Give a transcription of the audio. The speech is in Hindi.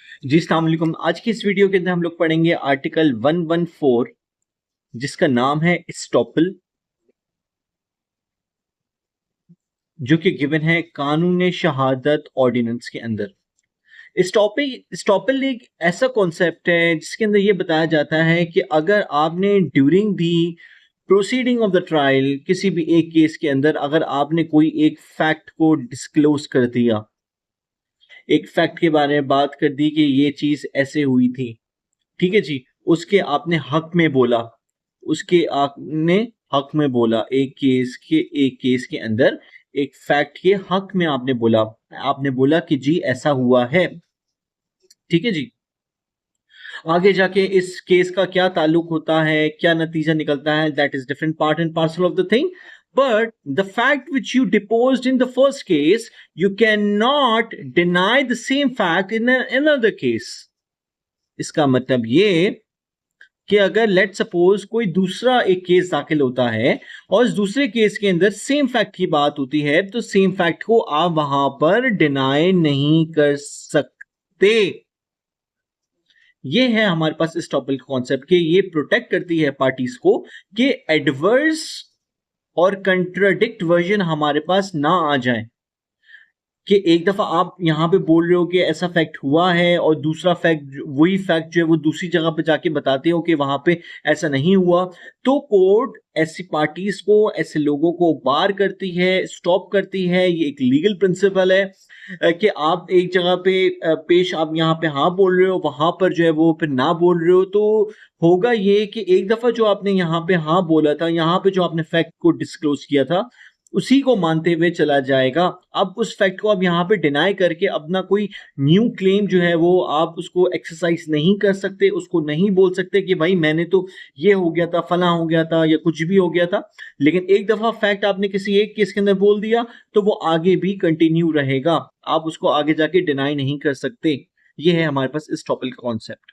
जी अस्सलाम वालेकुम। आज की इस वीडियो के अंदर हम लोग पढ़ेंगे आर्टिकल 114 जिसका नाम है स्टॉपल, जो कि गिवन है कानून शहादत ऑर्डिनेंस के अंदर। स्टॉपल एक ऐसा कॉन्सेप्ट है जिसके अंदर ये बताया जाता है कि अगर आपने during the proceeding of the trial किसी भी एक केस के अंदर अगर आपने कोई एक फैक्ट को डिस्क्लोज कर दिया, एक फैक्ट के बारे में बात कर दी कि ये चीज ऐसे हुई थी, ठीक है जी, उसके आपने हक में बोला, उसके आपने हक में बोला, एक केस के अंदर एक फैक्ट के हक में आपने बोला कि जी ऐसा हुआ है, ठीक है जी। आगे जाके इस केस का क्या ताल्लुक होता है, क्या नतीजा निकलता है, that is different part and parcel of the thing. But the fact which you deposed in the first case, you can not deny the same fact in another case. इसका मतलब ये कि अगर लेट सपोज कोई दूसरा एक केस दाखिल होता है और इस दूसरे केस के अंदर सेम फैक्ट की बात होती है, तो सेम फैक्ट को आप वहां पर डिनाई नहीं कर सकते। ये है हमारे पास इस टॉपिक कॉन्सेप्ट के, ये प्रोटेक्ट करती है पार्टीज को कि एडवर्स और कंट्राडिक्ट वर्जन हमारे पास ना आ जाए, कि एक दफा आप यहां पे बोल रहे हो कि ऐसा फैक्ट हुआ है और दूसरा फैक्ट, वही फैक्ट जो है वो दूसरी जगह पे जाके बताते हो कि वहां पे ऐसा नहीं हुआ। तो कोर्ट ऐसी पार्टीज को, ऐसे लोगों को बार करती है, स्टॉप करती है। ये एक लीगल प्रिंसिपल है कि आप एक जगह पे पेश, आप यहाँ पे हाँ बोल रहे हो, वहां पर जो है वो फिर ना बोल रहे हो, तो होगा ये कि एक दफा जो आपने यहाँ पे हाँ बोला था, यहाँ पे जो आपने फैक्ट को डिस्क्लोज किया था, उसी को मानते हुए चला जाएगा। अब उस फैक्ट को आप यहाँ पे डिनाई करके अपना कोई न्यू क्लेम जो है वो आप उसको एक्सरसाइज नहीं कर सकते, उसको नहीं बोल सकते कि भाई मैंने तो ये हो गया था, फला हो गया था, या कुछ भी हो गया था। लेकिन एक दफा फैक्ट आपने किसी एक केस के अंदर बोल दिया तो वो आगे भी कंटिन्यू रहेगा, आप उसको आगे जाके डिनाई नहीं कर सकते। ये है हमारे पास इस टॉपिक का कॉन्सेप्ट।